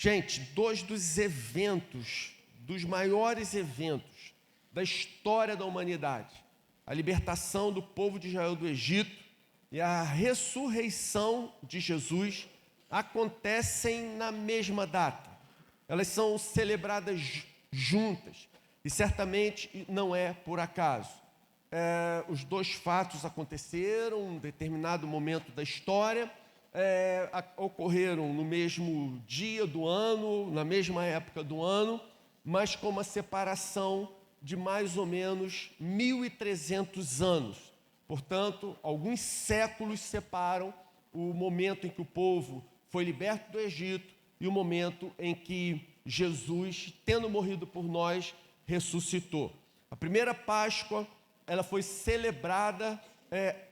Gente, dois dos maiores eventos da história da humanidade, a libertação do povo de Israel do Egito e a ressurreição de Jesus, acontecem na mesma data. Elas são celebradas juntas e certamente não é por acaso. Os dois fatos aconteceram em um determinado momento da história, ocorreram no mesmo dia do ano, na mesma época do ano, mas com uma separação de mais ou menos 1.300 anos. Portanto, alguns séculos separam o momento em que o povo foi liberto do Egito e o momento em que Jesus, tendo morrido por nós, ressuscitou. A primeira Páscoa, ela foi celebrada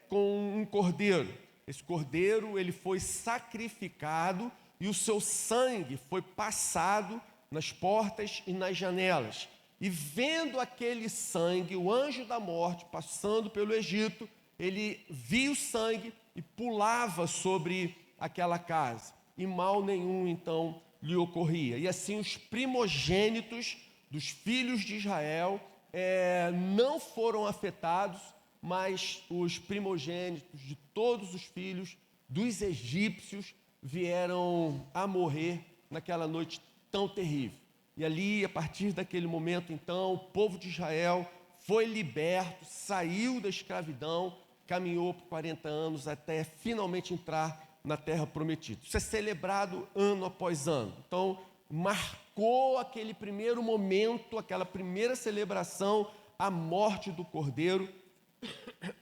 com um cordeiro. Esse cordeiro, ele foi sacrificado e o seu sangue foi passado nas portas e nas janelas. E vendo aquele sangue, o anjo da morte passando pelo Egito, ele via o sangue e pulava sobre aquela casa. E mal nenhum, então, lhe ocorria. E assim os primogênitos dos filhos de Israel não foram afetados, mas os primogênitos de todos os filhos dos egípcios vieram a morrer naquela noite tão terrível. E ali, a partir daquele momento, então, o povo de Israel foi liberto, saiu da escravidão, caminhou por 40 anos até finalmente entrar na terra prometida. Isso é celebrado ano após ano. Então, marcou aquele primeiro momento, aquela primeira celebração, a morte do cordeiro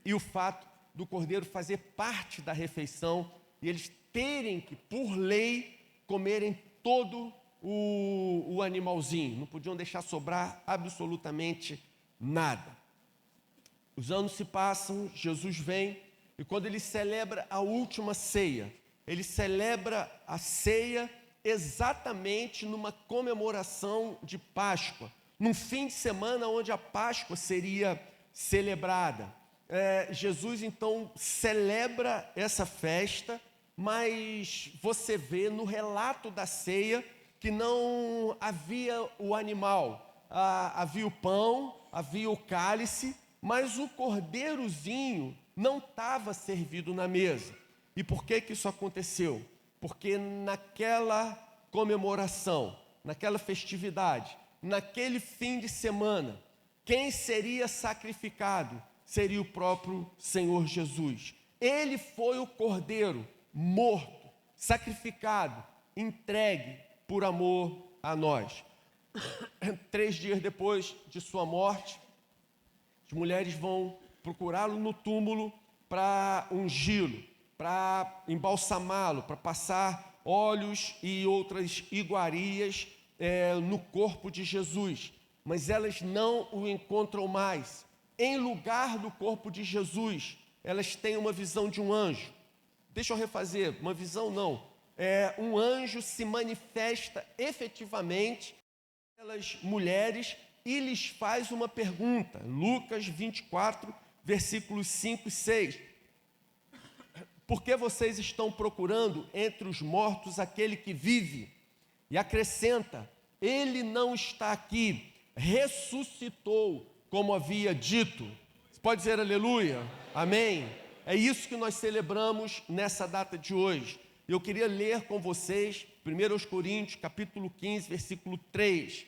e o fato do cordeiro fazer parte da refeição e eles terem que, por lei, comerem todo o animalzinho, não podiam deixar sobrar absolutamente nada. Os anos se passam, Jesus vem, e quando ele celebra a última ceia, ele celebra a ceia exatamente numa comemoração de Páscoa, num fim de semana onde a Páscoa seria celebrada. Jesus então celebra essa festa, mas você vê no relato da ceia que não havia o animal, havia o pão, havia o cálice, mas o cordeirozinho não estava servido na mesa. E por que isso aconteceu? Porque naquela comemoração, naquela festividade, naquele fim de semana, quem seria sacrificado seria o próprio Senhor Jesus. Ele foi o cordeiro morto, sacrificado, entregue por amor a nós. 3 dias depois de sua morte, as mulheres vão procurá-lo no túmulo para ungí-lo, para embalsamá-lo, para passar óleos e outras iguarias no corpo de Jesus. Mas elas não o encontram mais. Em lugar do corpo de Jesus, elas têm uma visão de um anjo. Deixa eu refazer, uma visão não. Um anjo se manifesta efetivamente pelas mulheres e lhes faz uma pergunta. Lucas 24, versículos 5 e 6. Por que vocês estão procurando entre os mortos aquele que vive? E acrescenta, ele não está aqui, ressuscitou, como havia dito. Você pode dizer aleluia? Amém? É isso que nós celebramos nessa data de hoje. Eu queria ler com vocês 1 Coríntios, capítulo 15, versículo 3.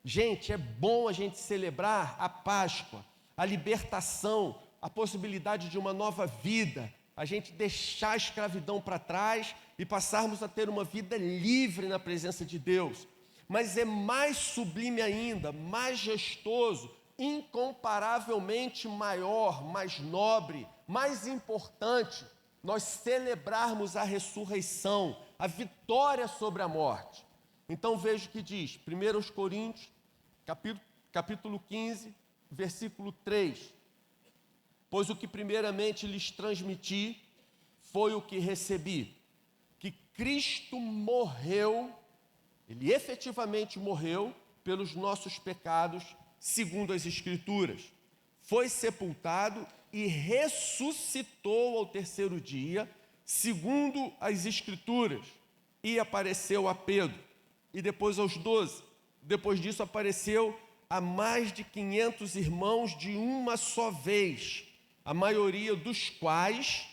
Gente, é bom a gente celebrar a Páscoa, a libertação, a possibilidade de uma nova vida, a gente deixar a escravidão para trás e passarmos a ter uma vida livre na presença de Deus. Mas é mais sublime ainda, mais gestoso, incomparavelmente maior, mais nobre, mais importante, nós celebrarmos a ressurreição, a vitória sobre a morte. Então veja o que diz, 1 Coríntios, capítulo 15, versículo 3. Pois o que primeiramente lhes transmiti foi o que recebi, que Cristo morreu, ele efetivamente morreu pelos nossos pecados, segundo as Escrituras. Foi sepultado e ressuscitou ao terceiro dia, segundo as Escrituras, e apareceu a Pedro. e depois aos 12. Depois disso apareceu a mais de 500 irmãos de uma só vez, a maioria dos quais,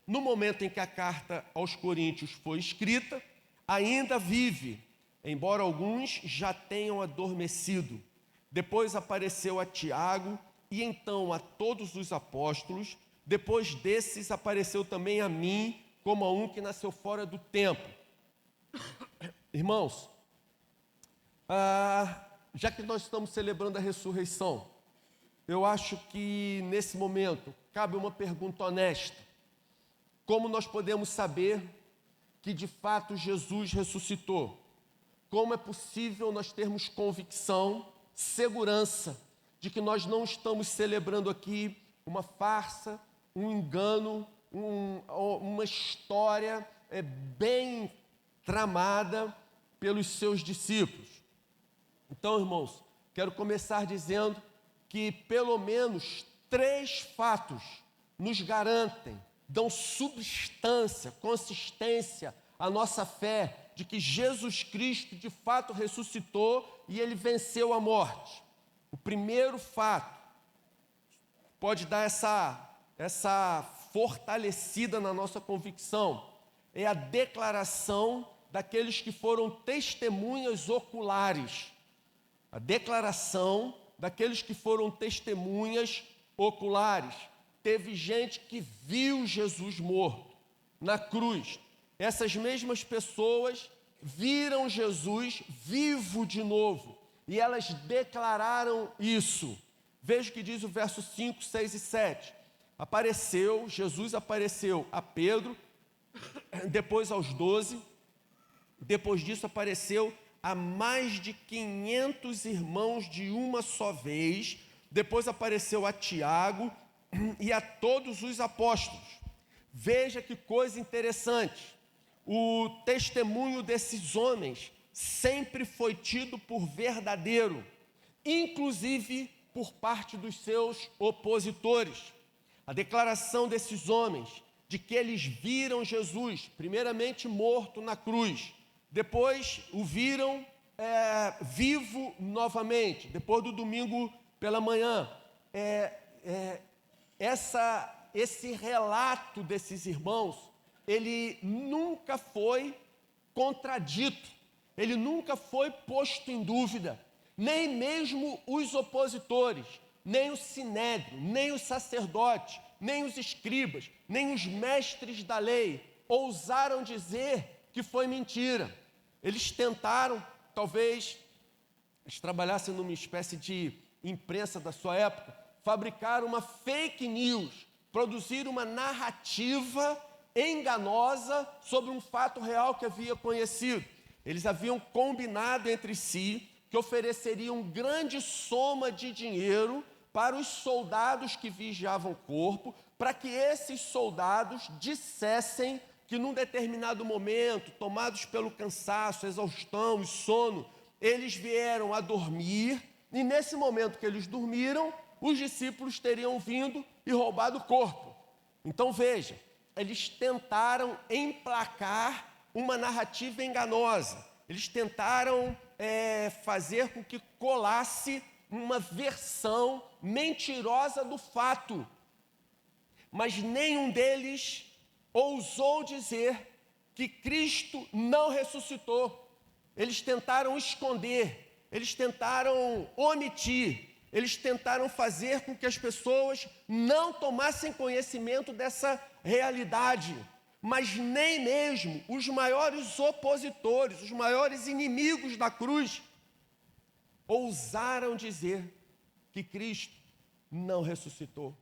no momento em que a carta aos Coríntios foi escrita, ainda vive, embora alguns já tenham adormecido. Depois apareceu a Tiago e então a todos os apóstolos. Depois desses apareceu também a mim, como a um que nasceu fora do tempo. Irmãos, já que nós estamos celebrando a ressurreição, eu acho que nesse momento cabe uma pergunta honesta. Como nós podemos saber que de fato Jesus ressuscitou? Como é possível nós termos convicção, segurança, de que nós não estamos celebrando aqui uma farsa, um engano, uma história bem tramada pelos seus discípulos? Então, irmãos, quero começar dizendo que pelo menos 3 fatos nos garantem, dão substância, consistência à nossa fé de que Jesus Cristo de fato ressuscitou e ele venceu a morte. O primeiro fato pode dar essa fortalecida na nossa convicção, é a declaração daqueles que foram testemunhas oculares. A declaração daqueles que foram testemunhas oculares. Teve gente que viu Jesus morto na cruz. Essas mesmas pessoas viram Jesus vivo de novo. E elas declararam isso. Veja o que diz o verso 5, 6 e 7. Jesus apareceu a Pedro, depois aos 12. Depois disso apareceu a mais de 500 irmãos de uma só vez. Depois apareceu a Tiago e a todos os apóstolos. Veja que coisa interessante. O testemunho desses homens sempre foi tido por verdadeiro, inclusive por parte dos seus opositores. A declaração desses homens de que eles viram Jesus, primeiramente morto na cruz, depois o viram vivo novamente, depois do domingo pela manhã. Esse relato desses irmãos, ele nunca foi contradito, ele nunca foi posto em dúvida, nem mesmo os opositores, nem o sinédrio, nem os sacerdotes, nem os escribas, nem os mestres da lei ousaram dizer que foi mentira. Eles tentaram, talvez, eles trabalhassem numa espécie de imprensa da sua época, fabricar uma fake news, produzir uma narrativa enganosa sobre um fato real que havia conhecido. Eles haviam combinado entre si que ofereceriam grande soma de dinheiro para os soldados que vigiavam o corpo, para que esses soldados dissessem que num determinado momento, tomados pelo cansaço, exaustão e sono, eles vieram a dormir, e nesse momento que eles dormiram, os discípulos teriam vindo e roubado o corpo. Então veja, eles tentaram emplacar uma narrativa enganosa, eles tentaram fazer com que colasse uma versão mentirosa do fato, mas nenhum deles ousou dizer que Cristo não ressuscitou. Eles tentaram esconder, eles tentaram omitir, eles tentaram fazer com que as pessoas não tomassem conhecimento dessa realidade, mas nem mesmo os maiores opositores, os maiores inimigos da cruz, ousaram dizer que Cristo não ressuscitou.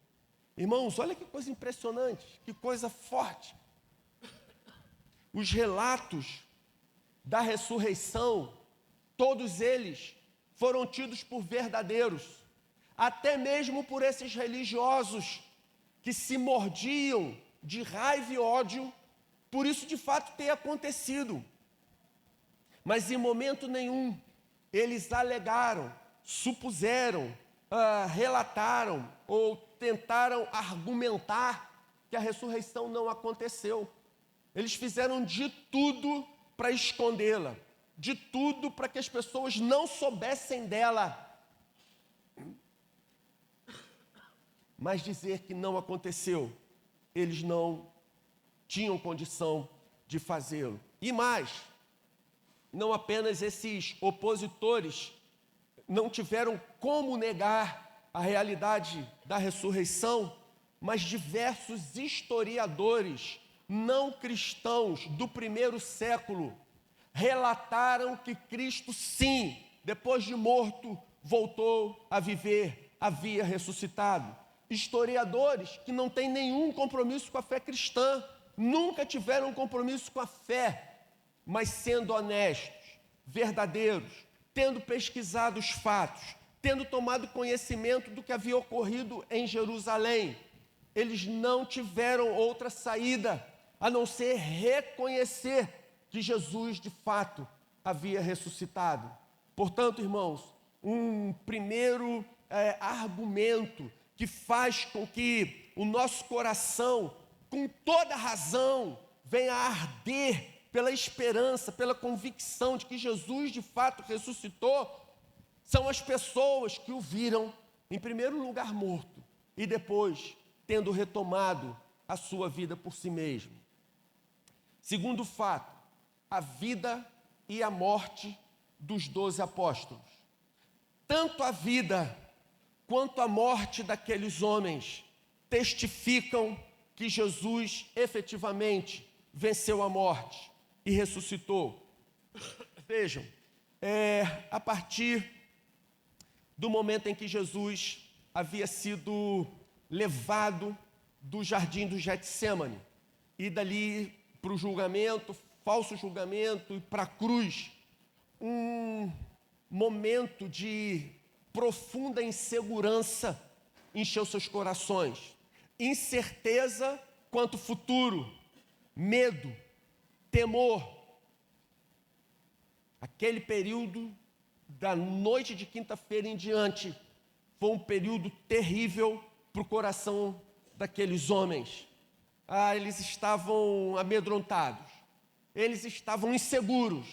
Irmãos, olha que coisa impressionante, que coisa forte. Os relatos da ressurreição, todos eles foram tidos por verdadeiros, até mesmo por esses religiosos que se mordiam de raiva e ódio por isso de fato ter acontecido. Mas em momento nenhum eles alegaram, supuseram, relataram ou tentaram argumentar que a ressurreição não aconteceu. Eles fizeram de tudo para escondê-la. de tudo para que as pessoas não soubessem dela. Mas dizer que não aconteceu, eles não tinham condição de fazê-lo. E mais, não apenas esses opositores não tiveram como negar a realidade da ressurreição, mas diversos historiadores não cristãos do primeiro século relataram que Cristo, sim, depois de morto, voltou a viver, havia ressuscitado. Historiadores que não têm nenhum compromisso com a fé cristã, nunca tiveram compromisso com a fé, mas sendo honestos, verdadeiros, tendo pesquisado os fatos, tendo tomado conhecimento do que havia ocorrido em Jerusalém, eles não tiveram outra saída a não ser reconhecer que Jesus de fato havia ressuscitado. Portanto, irmãos, um primeiro argumento que faz com que o nosso coração, com toda razão, venha a arder pela esperança, pela convicção de que Jesus de fato ressuscitou, são as pessoas que o viram, em primeiro lugar, morto, e depois tendo retomado a sua vida por si mesmo. Segundo fato, a vida e a morte dos 12 apóstolos. Tanto a vida quanto a morte daqueles homens testificam que Jesus efetivamente venceu a morte e ressuscitou. Vejam, a partir do momento em que Jesus havia sido levado do jardim do Getsêmani e dali para o julgamento, falso julgamento e para a cruz, um momento de profunda insegurança encheu seus corações, incerteza quanto ao futuro, medo, temor. Aquele período da noite de quinta-feira em diante foi um período terrível para o coração daqueles homens. Eles estavam amedrontados, eles estavam inseguros,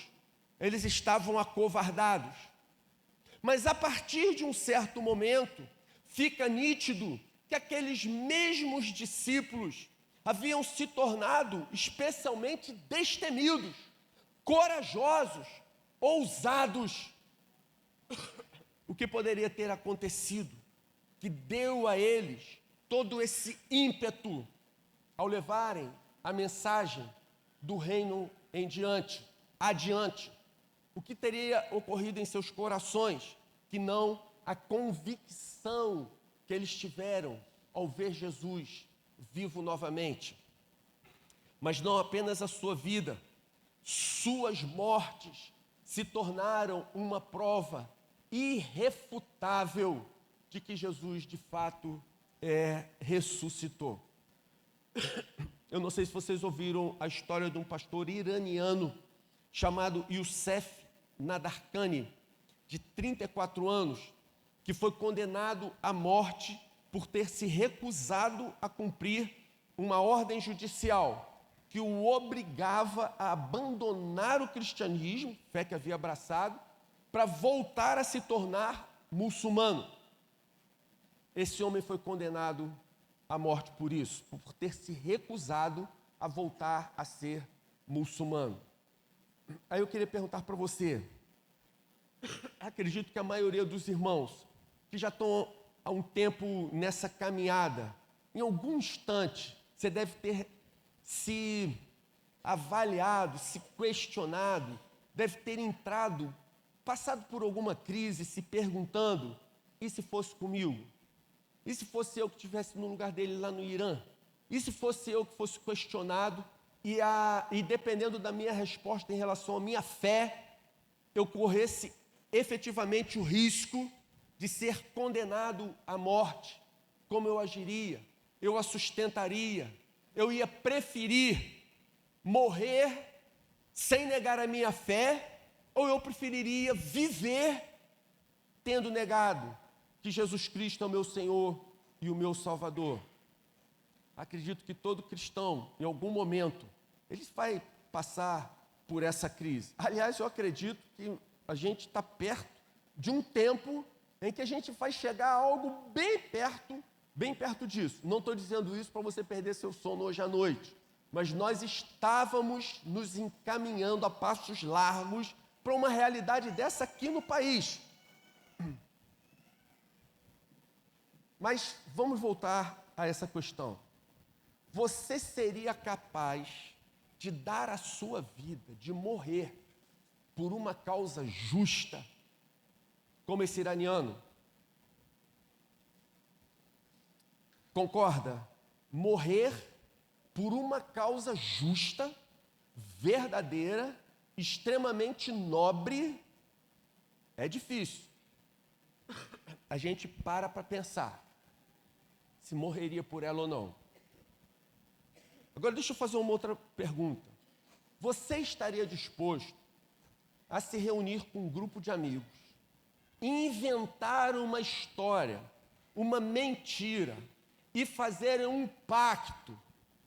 eles estavam acovardados. Mas a partir de um certo momento, fica nítido que aqueles mesmos discípulos haviam se tornado especialmente destemidos, corajosos, ousados. O que poderia ter acontecido que deu a eles todo esse ímpeto ao levarem a mensagem do reino adiante? O que teria ocorrido em seus corações que não a convicção que eles tiveram ao ver Jesus vivo novamente? Mas não apenas a sua vida, suas mortes se tornaram uma prova irrefutável de que Jesus de fato ressuscitou. Eu não sei se vocês ouviram a história de um pastor iraniano chamado Youssef Nadarkhani, de 34 anos, que foi condenado à morte por ter se recusado a cumprir uma ordem judicial que o obrigava a abandonar o cristianismo, fé que havia abraçado, para voltar a se tornar muçulmano. Esse homem foi condenado à morte por isso, por ter se recusado a voltar a ser muçulmano. Aí eu queria perguntar para você, acredito que a maioria dos irmãos que já estão há um tempo nessa caminhada, em algum instante, você deve ter se avaliado, se questionado, deve ter passado por alguma crise, se perguntando, e se fosse comigo? E se fosse eu que estivesse no lugar dele lá no Irã? E se fosse eu que fosse questionado e dependendo da minha resposta em relação à minha fé, eu corresse efetivamente o risco de ser condenado à morte? Como eu agiria? Eu a sustentaria? Eu ia preferir morrer sem negar a minha fé, ou eu preferiria viver tendo negado que Jesus Cristo é o meu Senhor e o meu Salvador? Acredito que todo cristão, em algum momento, ele vai passar por essa crise. Aliás, eu acredito que a gente está perto de um tempo em que a gente vai chegar a algo bem perto disso. Não estou dizendo isso para você perder seu sono hoje à noite, mas nós estávamos nos encaminhando a passos largos para uma realidade dessa aqui no país. Mas vamos voltar a essa questão. Você seria capaz de dar a sua vida, de morrer por uma causa justa, como esse iraniano? Concorda? Morrer por uma causa justa, verdadeira, extremamente nobre, é difícil. A gente para pensar se morreria por ela ou não. Agora deixa eu fazer uma outra pergunta. Você estaria disposto a se reunir com um grupo de amigos, inventar uma história, uma mentira e fazer um pacto?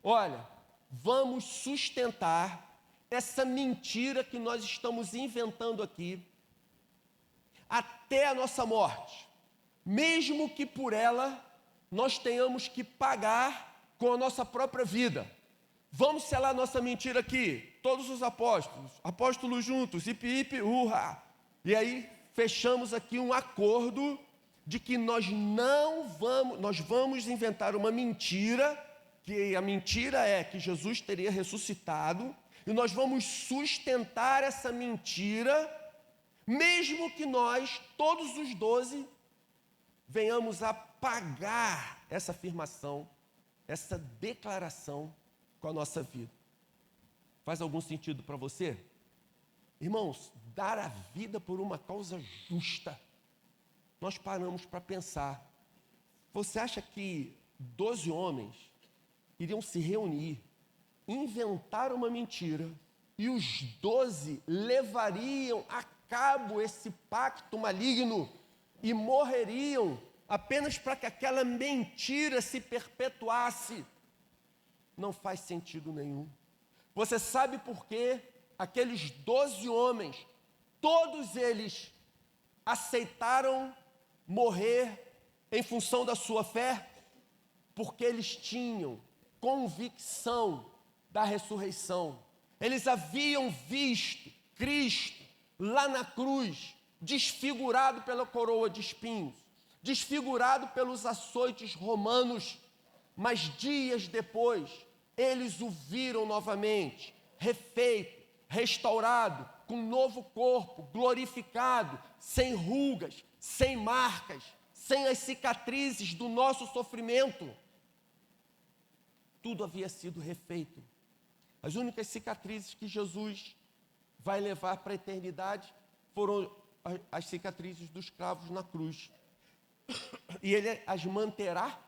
Olha, vamos sustentar essa mentira que nós estamos inventando aqui até a nossa morte, mesmo que por ela nós tenhamos que pagar com a nossa própria vida. Vamos selar nossa mentira aqui, todos os apóstolos juntos, hipi, urra. E aí fechamos aqui um acordo de que nós vamos inventar uma mentira, que a mentira é que Jesus teria ressuscitado, e nós vamos sustentar essa mentira, mesmo que nós, todos os 12, venhamos a pagar essa afirmação, essa declaração com a nossa vida. Faz algum sentido para você? Irmãos, dar a vida por uma causa justa. Nós paramos para pensar. Você acha que 12 homens iriam se reunir, inventar uma mentira, e os 12 levariam a cabo esse pacto maligno e morreriam apenas para que aquela mentira se perpetuasse? Não faz sentido nenhum. Você sabe por quê? Aqueles 12 homens, todos eles aceitaram morrer em função da sua fé, porque eles tinham convicção da ressurreição. Eles haviam visto Cristo lá na cruz, desfigurado pela coroa de espinhos, desfigurado pelos açoites romanos, mas dias depois, eles o viram novamente, refeito, restaurado, com um novo corpo, glorificado, sem rugas, sem marcas, sem as cicatrizes do nosso sofrimento. Tudo havia sido refeito. As únicas cicatrizes que Jesus vai levar para a eternidade foram as cicatrizes dos cravos na cruz. E Ele as manterá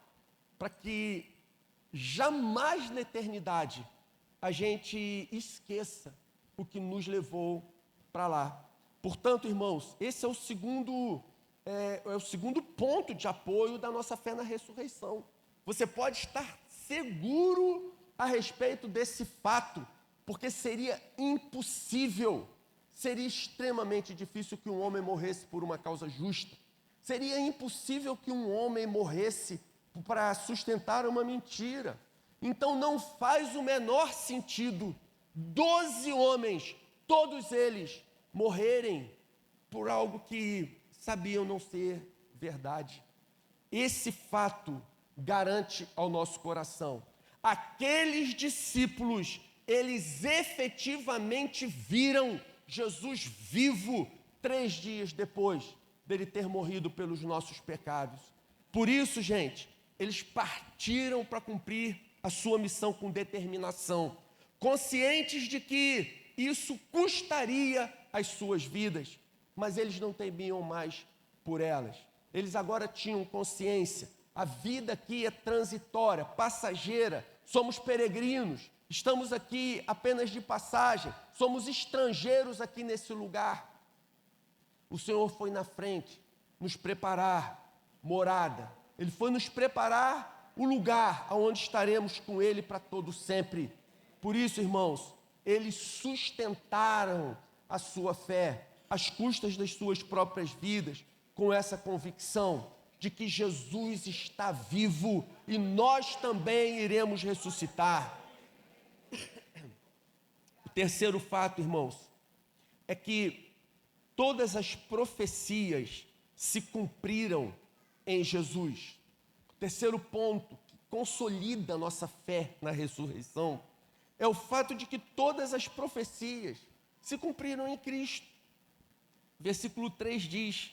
para que jamais na eternidade a gente esqueça o que nos levou para lá. Portanto, irmãos, esse é o segundo ponto de apoio da nossa fé na ressurreição. Você pode estar seguro a respeito desse fato, porque seria impossível, seria extremamente difícil que um homem morresse por uma causa justa. Seria impossível que um homem morresse para sustentar uma mentira. Então não faz o menor sentido 12 homens, todos eles, morrerem por algo que sabiam não ser verdade. Esse fato garante ao nosso coração. Aqueles discípulos, eles efetivamente viram Jesus vivo 3 dias depois dele ter morrido pelos nossos pecados. Por isso, gente, eles partiram para cumprir a sua missão com determinação, conscientes de que isso custaria as suas vidas, mas eles não temiam mais por elas. Eles agora tinham consciência. A vida aqui é transitória, passageira, somos peregrinos, estamos aqui apenas de passagem, somos estrangeiros aqui nesse lugar. O Senhor foi na frente nos preparar morada, Ele foi nos preparar o lugar onde estaremos com Ele para todo sempre. Por isso, irmãos, eles sustentaram a sua fé, às custas das suas próprias vidas, com essa convicção de que Jesus está vivo e nós também iremos ressuscitar. O terceiro fato, irmãos, é que todas as profecias se cumpriram em Jesus. O terceiro ponto que consolida a nossa fé na ressurreição é o fato de que todas as profecias se cumpriram em Cristo. Versículo 3 diz: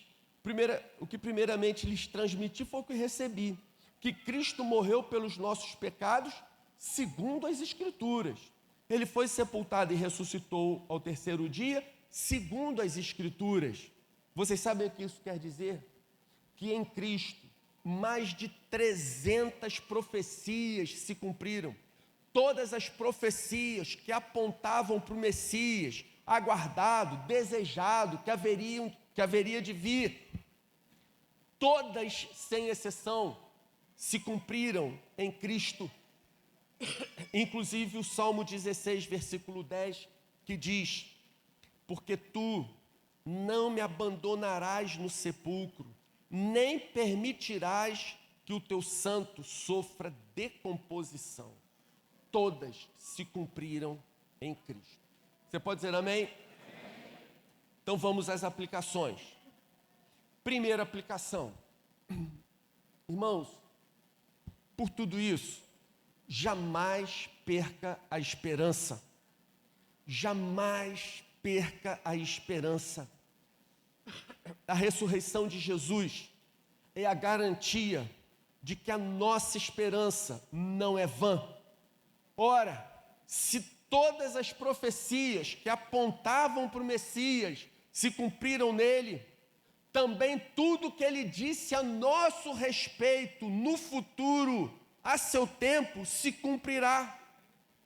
o que primeiramente lhes transmiti foi o que recebi, que Cristo morreu pelos nossos pecados, segundo as Escrituras. Ele foi sepultado e ressuscitou ao terceiro dia, segundo as Escrituras. Vocês sabem o que isso quer dizer? Que em Cristo, mais de 300 profecias se cumpriram. Todas as profecias que apontavam para o Messias, aguardado, desejado, que haveria de vir, todas, sem exceção, se cumpriram em Cristo. Inclusive o Salmo 16, versículo 10, que diz: porque tu não me abandonarás no sepulcro, nem permitirás que o teu santo sofra decomposição. Todas se cumpriram em Cristo. Você pode dizer amém? Amém. Então vamos às aplicações. Primeira aplicação. Irmãos, por tudo isso, jamais perca a esperança. Jamais perca a esperança. A ressurreição de Jesus é a garantia de que a nossa esperança não é vã. Ora, se todas as profecias que apontavam para o Messias se cumpriram nele, também tudo que ele disse a nosso respeito no futuro, a seu tempo, se cumprirá.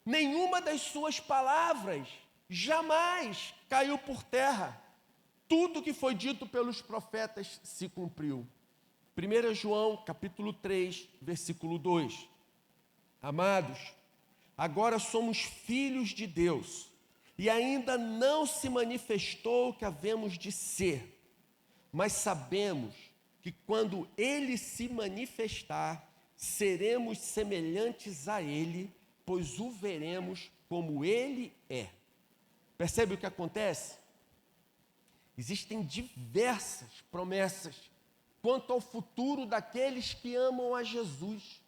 Nenhuma das suas palavras jamais caiu por terra. Tudo que foi dito pelos profetas se cumpriu. 1 João, capítulo 3, versículo 2. Amados, agora somos filhos de Deus, e ainda não se manifestou o que havemos de ser, mas sabemos que quando Ele se manifestar, seremos semelhantes a Ele, pois o veremos como Ele é. Percebe o que acontece? Existem diversas promessas quanto ao futuro daqueles que amam a Jesus.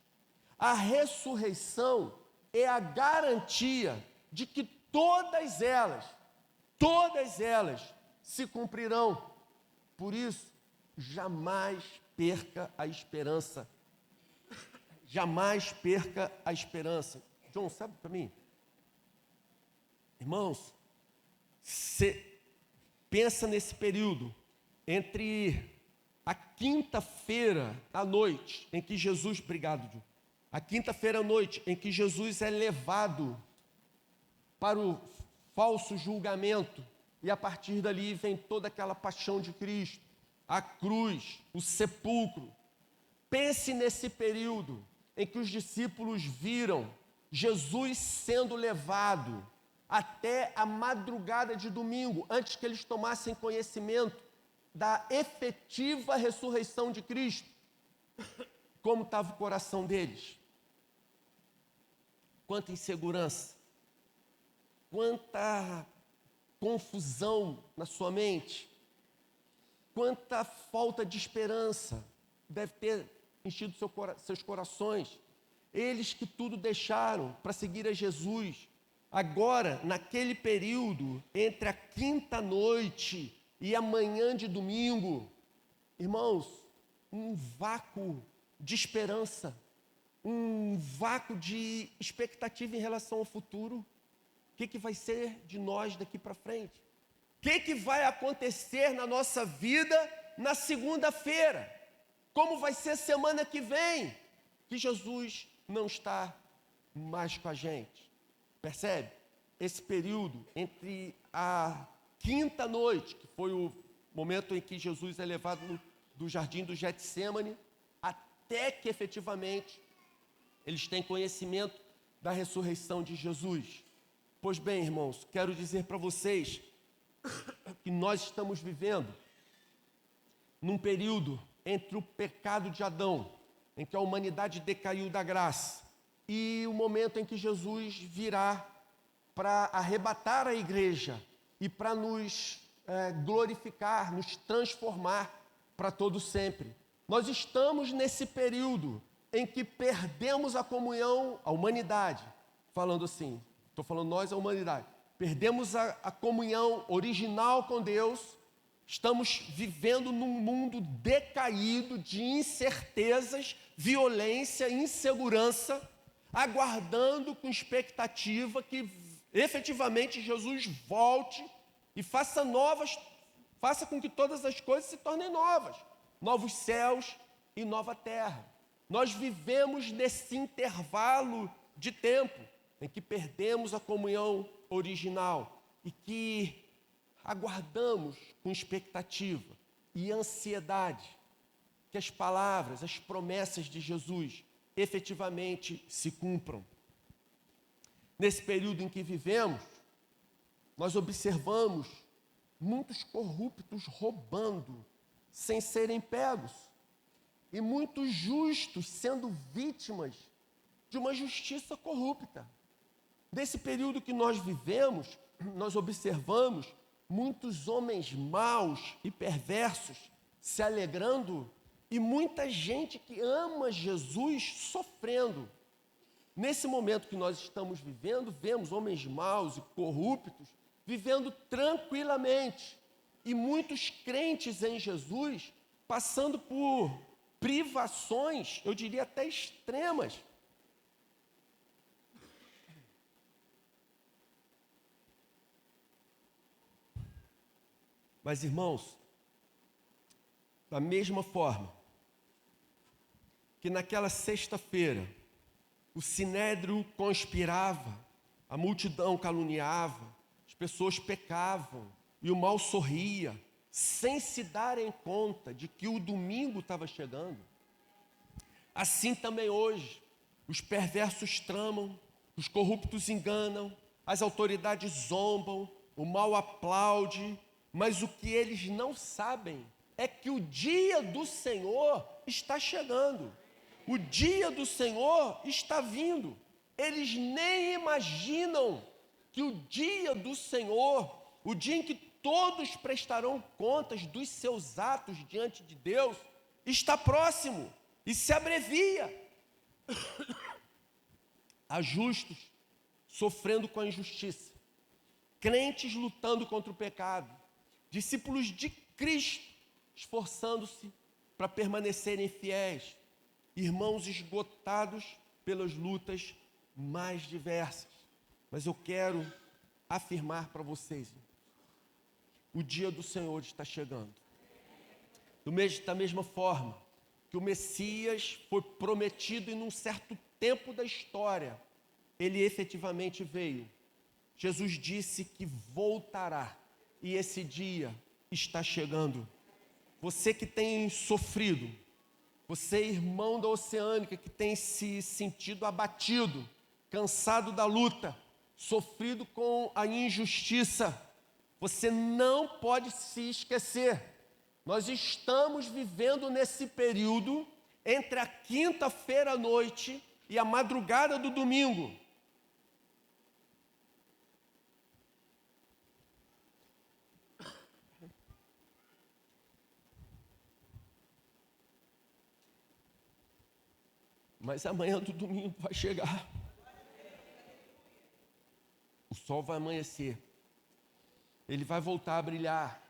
A ressurreição é a garantia de que todas elas se cumprirão. Por isso, jamais perca a esperança. Jamais perca a esperança. John, sabe para mim? Irmãos, você pensa nesse período entre a quinta-feira à noite em que Jesus, obrigado, John, a quinta-feira à noite em que Jesus é levado para o falso julgamento, e a partir dali vem toda aquela paixão de Cristo, a cruz, o sepulcro. Pense nesse período em que os discípulos viram Jesus sendo levado até a madrugada de domingo, antes que eles tomassem conhecimento da efetiva ressurreição de Cristo. Como estava o coração deles? Quanta insegurança, quanta confusão na sua mente, quanta falta de esperança deve ter enchido seus corações. Eles que tudo deixaram para seguir a Jesus, agora, naquele período, entre a quinta noite e a manhã de domingo, irmãos, um vácuo de esperança, um vácuo de expectativa em relação ao futuro. O que vai ser de nós daqui para frente? O que vai acontecer na nossa vida na segunda-feira? Como vai ser semana que vem? Que Jesus não está mais com a gente. Percebe? Esse período entre a quinta noite, que foi o momento em que Jesus é levado do jardim do Getsêmani, até que efetivamente eles têm conhecimento da ressurreição de Jesus. Pois bem, irmãos, quero dizer para vocês que nós estamos vivendo num período entre o pecado de Adão, em que a humanidade decaiu da graça, e o momento em que Jesus virá para arrebatar a igreja e para nos glorificar, nos transformar para todo sempre. Nós estamos nesse período em que perdemos a comunhão, a humanidade, falando assim, estou falando nós, a humanidade, perdemos a comunhão original com Deus, estamos vivendo num mundo decaído de incertezas, violência, insegurança, aguardando com expectativa que efetivamente Jesus volte e faça com que todas as coisas se tornem novas, novos céus e nova terra. Nós vivemos nesse intervalo de tempo em que perdemos a comunhão original e que aguardamos com expectativa e ansiedade que as palavras, as promessas de Jesus efetivamente se cumpram. Nesse período em que vivemos, nós observamos muitos corruptos roubando sem serem pegos e muitos justos sendo vítimas de uma justiça corrupta. Nesse período que nós vivemos, nós observamos muitos homens maus e perversos se alegrando e muita gente que ama Jesus sofrendo. Nesse momento que nós estamos vivendo, vemos homens maus e corruptos vivendo tranquilamente e muitos crentes em Jesus passando por privações, eu diria até extremas. Mas, irmãos, da mesma forma que naquela sexta-feira o sinédrio conspirava, a multidão caluniava, as pessoas pecavam e o mal sorria, sem se darem conta de que o domingo estava chegando. Assim também hoje, os perversos tramam, os corruptos enganam, as autoridades zombam, o mal aplaude, mas o que eles não sabem é que o dia do Senhor está chegando. O dia do Senhor está vindo. Eles nem imaginam que o dia do Senhor, o dia em que todos prestarão contas dos seus atos diante de Deus, está próximo e se abrevia. Há justos sofrendo com a injustiça, crentes lutando contra o pecado, discípulos de Cristo esforçando-se para permanecerem fiéis, irmãos esgotados pelas lutas mais diversas. Mas eu quero afirmar para vocês, o dia do Senhor está chegando. Da mesma forma que o Messias foi prometido em um certo tempo da história, ele efetivamente veio. Jesus disse que voltará e esse dia está chegando. Você que tem sofrido, você, irmão da Oceânica, que tem se sentido abatido, cansado da luta, sofrido com a injustiça, você não pode se esquecer. Nós estamos vivendo nesse período entre a quinta-feira à noite e a madrugada do domingo. Mas amanhã do domingo vai chegar. O sol vai amanhecer. Ele vai voltar a brilhar.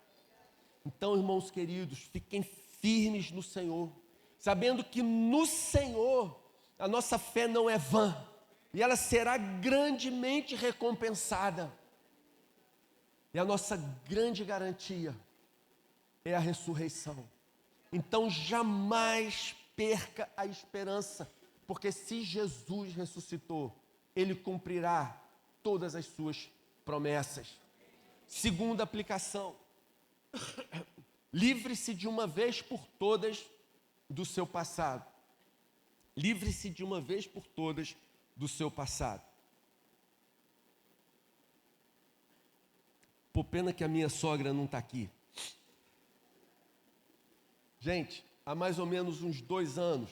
Então, irmãos queridos, fiquem firmes no Senhor, sabendo que no Senhor a nossa fé não é vã e ela será grandemente recompensada. E a nossa grande garantia é a ressurreição. Então, jamais perca a esperança, porque se Jesus ressuscitou, Ele cumprirá todas as suas promessas. Segunda aplicação: livre-se de uma vez por todas do seu passado. Livre-se de uma vez por todas do seu passado. Pô, pena que a minha sogra não está aqui. Gente, há mais ou menos uns 2 anos,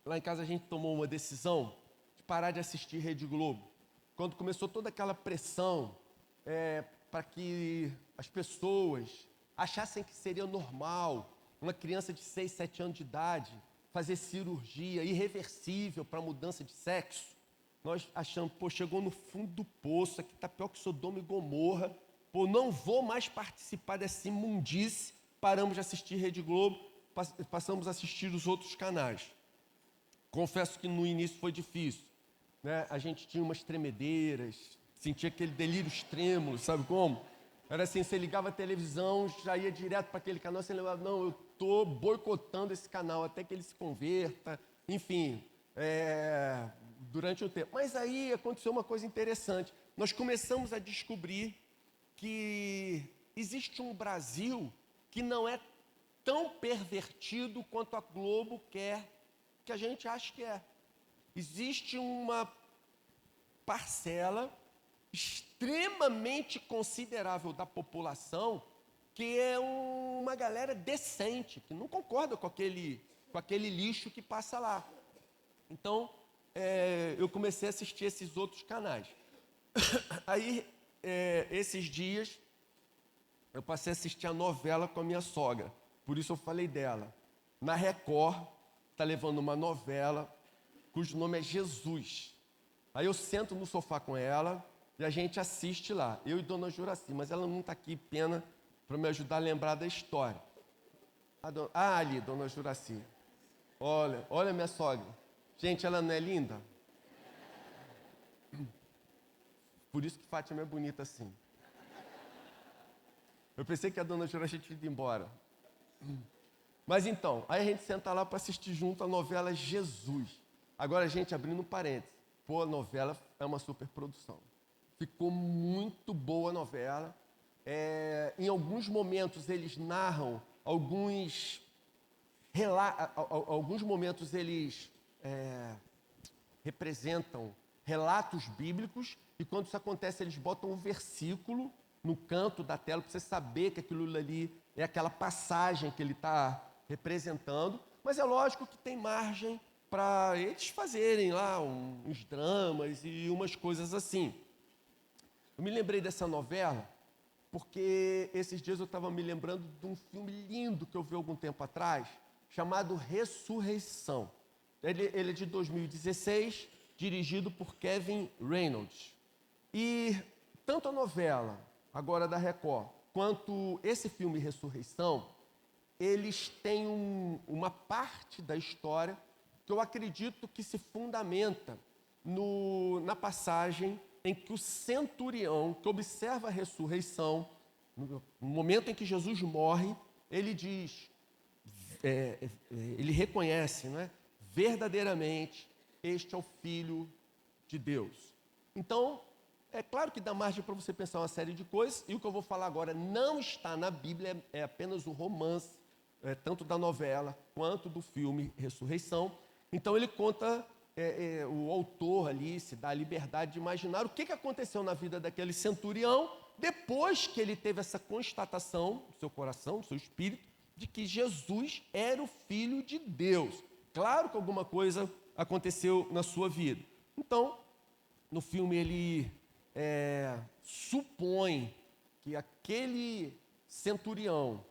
lá em casa a gente tomou uma decisão de parar de assistir Rede Globo. Quando começou toda aquela pressão para que as pessoas achassem que seria normal uma criança de 6, 7 anos de idade fazer cirurgia irreversível para mudança de sexo, nós achamos, pô, chegou no fundo do poço, aqui está pior que Sodoma e Gomorra, pô, não vou mais participar dessa imundice, paramos de assistir Rede Globo, passamos a assistir os outros canais. Confesso que no início foi difícil, né? A gente tinha umas tremedeiras, sentia aquele delírio extremo, sabe como? Era assim, você ligava a televisão, já ia direto para aquele canal, você lembrava, não, eu estou boicotando esse canal até que ele se converta, enfim, durante o tempo. Mas aí aconteceu uma coisa interessante, nós começamos a descobrir que existe um Brasil que não é tão pervertido quanto a Globo quer, que a gente acha que é. Existe uma parcela extremamente considerável da população que é uma galera decente, que não concorda com aquele lixo que passa lá. Então, eu comecei a assistir esses outros canais. Aí, esses dias, eu passei a assistir a novela com a minha sogra. Por isso eu falei dela. Na Record, está levando uma novela cujo nome é Jesus. Aí eu sento no sofá com ela e a gente assiste lá, eu e Dona Juraci, mas ela não está aqui, pena, para me ajudar a lembrar da história. Ali, Dona Juraci. Olha minha sogra. Gente, ela não é linda? Por isso que Fátima é bonita assim. Eu pensei que a Dona Juraci tinha ido embora. Mas então, aí a gente senta lá para assistir junto a novela Jesus. Agora, gente, abrindo um parênteses. Pô, a novela é uma superprodução. Ficou muito boa a novela. Em alguns momentos eles narram, alguns momentos eles representam relatos bíblicos, e quando isso acontece eles botam um versículo no canto da tela para você saber que aquilo ali é aquela passagem que ele está representando, mas é lógico que tem margem para eles fazerem lá uns dramas e umas coisas assim. Eu me lembrei dessa novela porque esses dias eu estava me lembrando de um filme lindo que eu vi algum tempo atrás, chamado Ressurreição. Ele é de 2016, dirigido por Kevin Reynolds. E tanto a novela, agora da Record, quanto esse filme Ressurreição, eles têm uma parte da história que eu acredito que se fundamenta na passagem em que o centurião, que observa a ressurreição, no momento em que Jesus morre, ele diz, ele reconhece, não é? Verdadeiramente, este é o Filho de Deus. Então, é claro que dá margem para você pensar uma série de coisas, e o que eu vou falar agora não está na Bíblia, é apenas um romance, tanto da novela quanto do filme Ressurreição. Então ele conta, o autor ali se dá a liberdade de imaginar o que aconteceu na vida daquele centurião, depois que ele teve essa constatação do seu coração, do seu espírito, de que Jesus era o Filho de Deus. Claro que alguma coisa aconteceu na sua vida. Então, no filme ele supõe que aquele centurião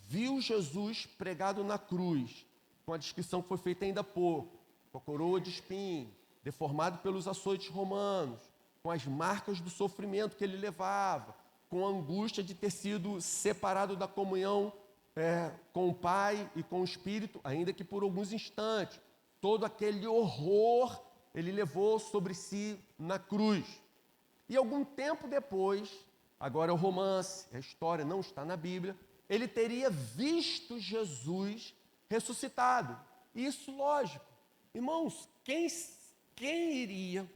viu Jesus pregado na cruz, com a descrição que foi feita ainda há pouco, com a coroa de espinho, deformado pelos açoites romanos, com as marcas do sofrimento que ele levava, com a angústia de ter sido separado da comunhão com o Pai e com o Espírito, ainda que por alguns instantes. Todo aquele horror ele levou sobre si na cruz. E algum tempo depois, agora é o romance, a história não está na Bíblia, ele teria visto Jesus ressuscitado. Isso, lógico. Irmãos, quem iria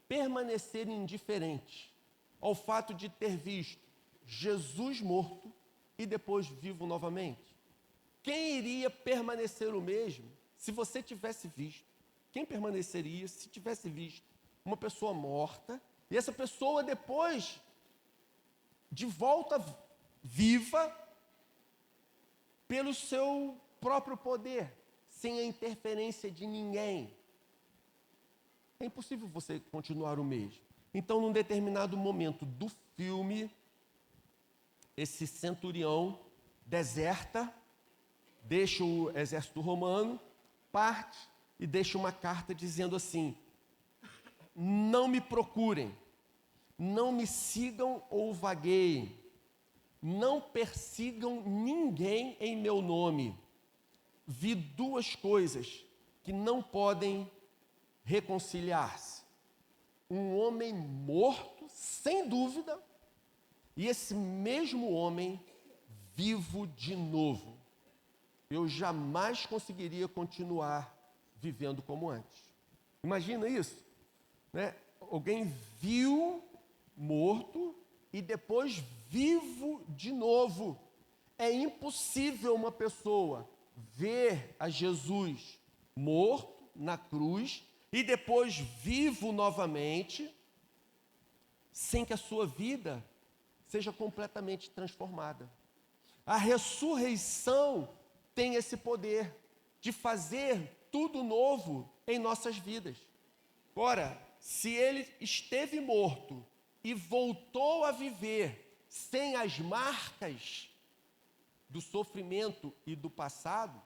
permanecer indiferente ao fato de ter visto Jesus morto e depois vivo novamente? Quem iria permanecer o mesmo se você tivesse visto? Quem permaneceria se tivesse visto uma pessoa morta e essa pessoa depois de volta viva pelo seu próprio poder, sem a interferência de ninguém. É impossível você continuar o mesmo. Então, num determinado momento do filme, esse centurião deserta, deixa o exército romano, parte e deixa uma carta dizendo assim: não me procurem, não me sigam ou vagueiem, não persigam ninguém em meu nome. Vi duas coisas que não podem reconciliar-se: um homem morto, sem dúvida, e esse mesmo homem vivo de novo. Eu jamais conseguiria continuar vivendo como antes. Imagina isso, né? Alguém viu morto e depois vivo de novo. É impossível uma pessoa ver a Jesus morto na cruz e depois vivo novamente, sem que a sua vida seja completamente transformada. A ressurreição tem esse poder de fazer tudo novo em nossas vidas. Ora, se ele esteve morto e voltou a viver sem as marcas do sofrimento e do passado,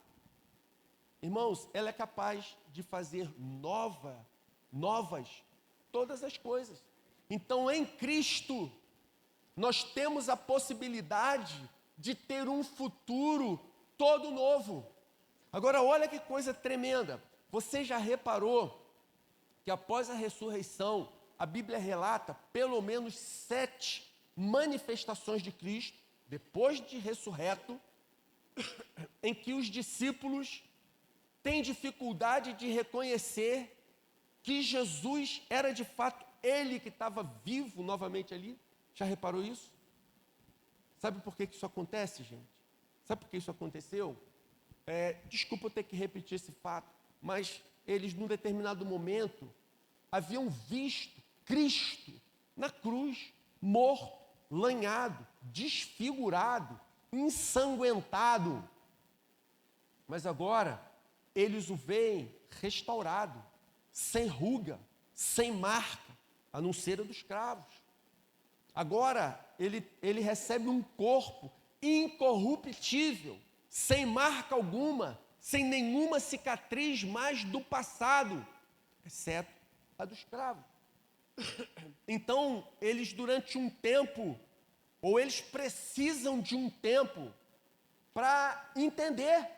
irmãos, ela é capaz de fazer novas todas as coisas. Então, em Cristo, nós temos a possibilidade de ter um futuro todo novo. Agora, olha que coisa tremenda. Você já reparou que após a ressurreição, a Bíblia relata pelo menos 7 manifestações de Cristo, depois de ressurreto, em que os discípulos têm dificuldade de reconhecer que Jesus era de fato ele que estava vivo novamente ali? Já reparou isso? Sabe por que isso acontece, gente? Sabe por que isso aconteceu? Desculpa eu ter que repetir esse fato, mas eles, num determinado momento, haviam visto Cristo na cruz, morto, lanhado, desfigurado, ensanguentado. Mas agora, eles o veem restaurado, sem ruga, sem marca, a não ser a dos cravos. Agora, ele recebe um corpo incorruptível, sem marca alguma, sem nenhuma cicatriz mais do passado, exceto a dos cravos. Então, eles durante um tempo, ou eles precisam de um tempo, para entender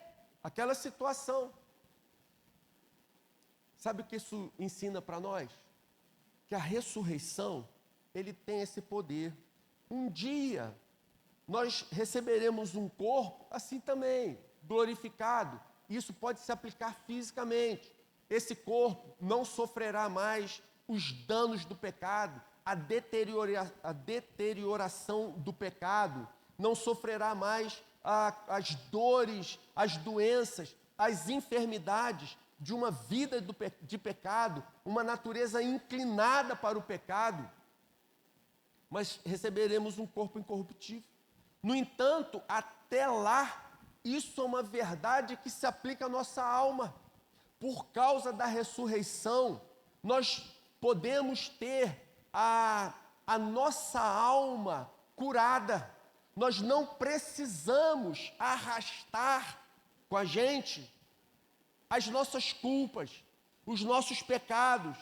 aquela situação. Sabe o que isso ensina para nós? Que a ressurreição, ele tem esse poder. Um dia, nós receberemos um corpo assim também, glorificado. Isso pode se aplicar fisicamente. Esse corpo não sofrerá mais os danos do pecado, a deterioração do pecado, não sofrerá mais as dores, as doenças, as enfermidades de uma vida de pecado, uma natureza inclinada para o pecado, mas receberemos um corpo incorruptível. No entanto, até lá, isso é uma verdade que se aplica à nossa alma. Por causa da ressurreição, nós podemos ter a nossa alma curada. Nós não precisamos arrastar com a gente as nossas culpas, os nossos pecados.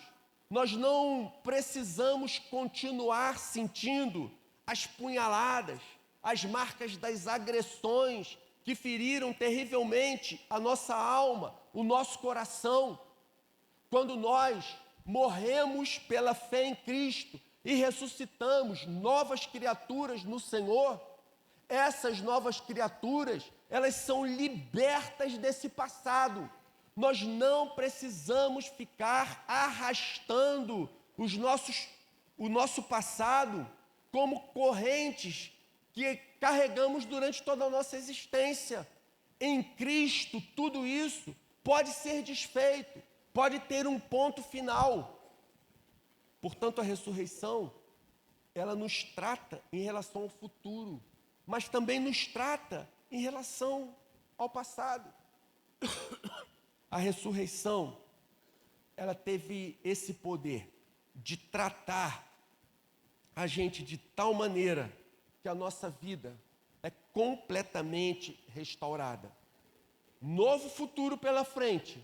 Nós não precisamos continuar sentindo as punhaladas, as marcas das agressões que feriram terrivelmente a nossa alma, o nosso coração. Quando nós morremos pela fé em Cristo e ressuscitamos novas criaturas no Senhor, essas novas criaturas, elas são libertas desse passado. Nós não precisamos ficar arrastando o nosso passado como correntes que carregamos durante toda a nossa existência. Em Cristo, tudo isso pode ser desfeito, pode ter um ponto final. Portanto, a ressurreição ela nos trata em relação ao futuro, mas também nos trata em relação ao passado. A ressurreição, ela teve esse poder de tratar a gente de tal maneira que a nossa vida é completamente restaurada. Novo futuro pela frente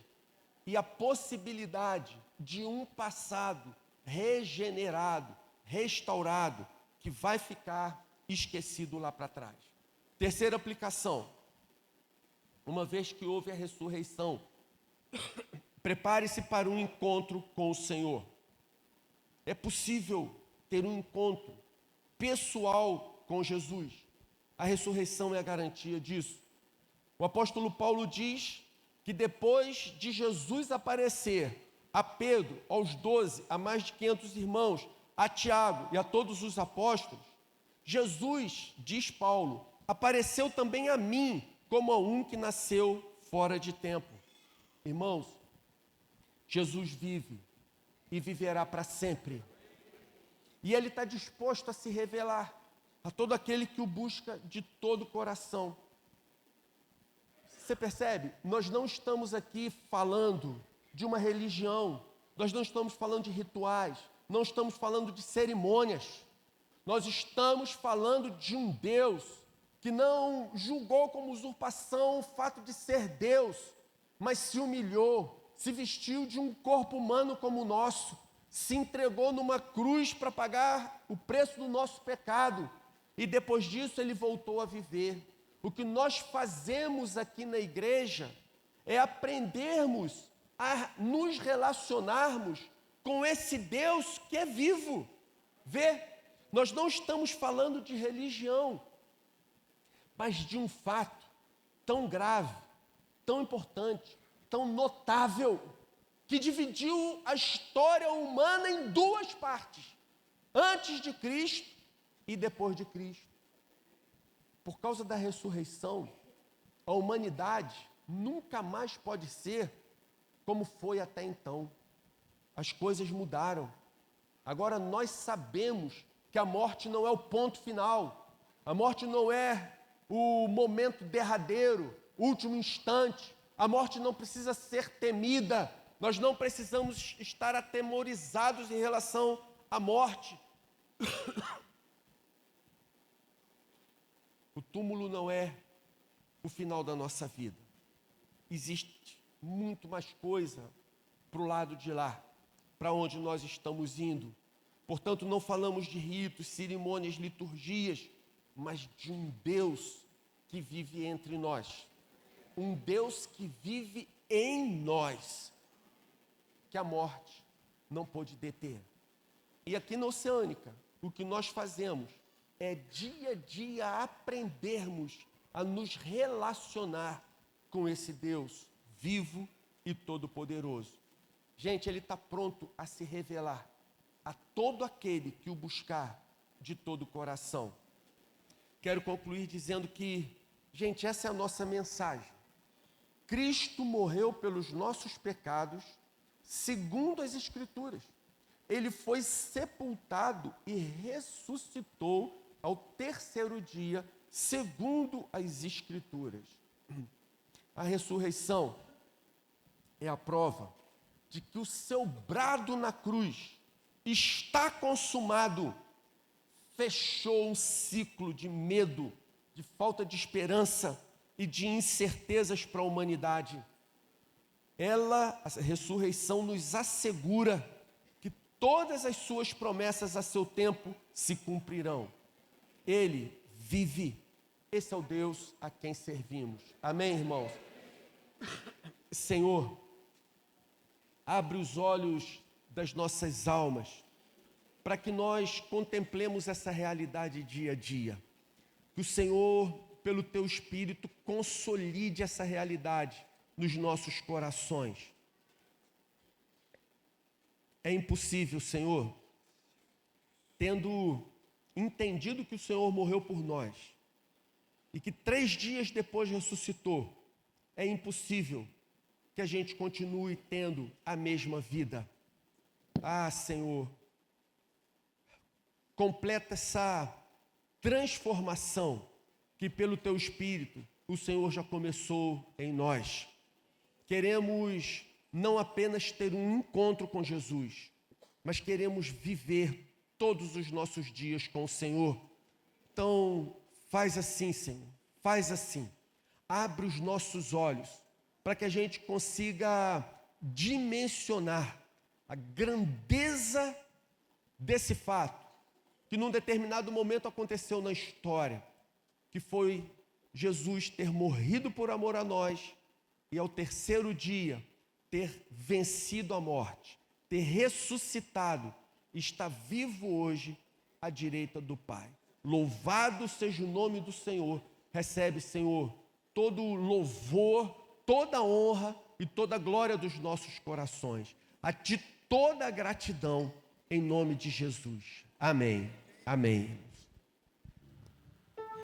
e a possibilidade de um passado regenerado, restaurado, que vai ficar esquecido lá para trás. Terceira aplicação: uma vez que houve a ressurreição, prepare-se para um encontro com o Senhor. É possível ter um encontro pessoal com Jesus. A ressurreição é a garantia disso. O apóstolo Paulo diz que depois de Jesus aparecer a Pedro, aos 12, a mais de 500 irmãos, a Tiago e a todos os apóstolos, Jesus, diz Paulo, apareceu também a mim como a um que nasceu fora de tempo. Irmãos, Jesus vive e viverá para sempre. E Ele está disposto a se revelar a todo aquele que o busca de todo o coração. Você percebe? Nós não estamos aqui falando de uma religião, nós não estamos falando de rituais, não estamos falando de cerimônias. Nós estamos falando de um Deus que não julgou como usurpação o fato de ser Deus, mas se humilhou, se vestiu de um corpo humano como o nosso, se entregou numa cruz para pagar o preço do nosso pecado, e depois disso Ele voltou a viver. O que nós fazemos aqui na igreja é aprendermos a nos relacionarmos com esse Deus que é vivo. Vê, nós não estamos falando de religião, mas de um fato tão grave, tão importante, tão notável, que dividiu a história humana em duas partes, antes de Cristo e depois de Cristo. Por causa da ressurreição, a humanidade nunca mais pode ser como foi até então. As coisas mudaram. Agora nós sabemos que a morte não é o ponto final. A morte não é o momento derradeiro, último instante. A morte não precisa ser temida. Nós não precisamos estar atemorizados em relação à morte. O túmulo não é o final da nossa vida. Existe muito mais coisa para o lado de lá, para onde nós estamos indo. Portanto, não falamos de ritos, cerimônias, liturgias, mas de um Deus que vive entre nós. Um Deus que vive em nós, que a morte não pôde deter. E aqui na Oceânica, o que nós fazemos é dia a dia aprendermos a nos relacionar com esse Deus vivo e todo-poderoso. Gente, Ele está pronto a se revelar a todo aquele que o buscar de todo o coração. Quero concluir dizendo que, gente, essa é a nossa mensagem. Cristo morreu pelos nossos pecados, segundo as Escrituras. Ele foi sepultado e ressuscitou ao terceiro dia, segundo as Escrituras. A ressurreição é a prova de que o seu brado na cruz, está consumado, fechou um ciclo de medo, de falta de esperança e de incertezas para a humanidade. A ressurreição nos assegura que todas as suas promessas a seu tempo se cumprirão. Ele vive. Esse é o Deus a quem servimos. Amém, irmãos? Senhor, abre os olhos das nossas almas para que nós contemplemos essa realidade dia a dia. Que o Senhor, pelo Teu Espírito, consolide essa realidade nos nossos corações. É impossível, Senhor, tendo entendido que o Senhor morreu por nós e que 3 dias depois ressuscitou, é impossível que a gente continue tendo a mesma vida. Ah, Senhor, completa essa transformação que pelo Teu Espírito o Senhor já começou em nós. Queremos não apenas ter um encontro com Jesus, mas queremos viver todos os nossos dias com o Senhor. Então, faz assim, Senhor, faz assim. Abre os nossos olhos para que a gente consiga dimensionar a grandeza desse fato, que num determinado momento aconteceu na história, que foi Jesus ter morrido por amor a nós e ao terceiro dia ter vencido a morte, ter ressuscitado, está vivo hoje à direita do Pai. Louvado seja o nome do Senhor. Recebe, Senhor, todo o louvor, toda a honra e toda a glória dos nossos corações. A Ti toda a gratidão, em nome de Jesus. Amém. Amém.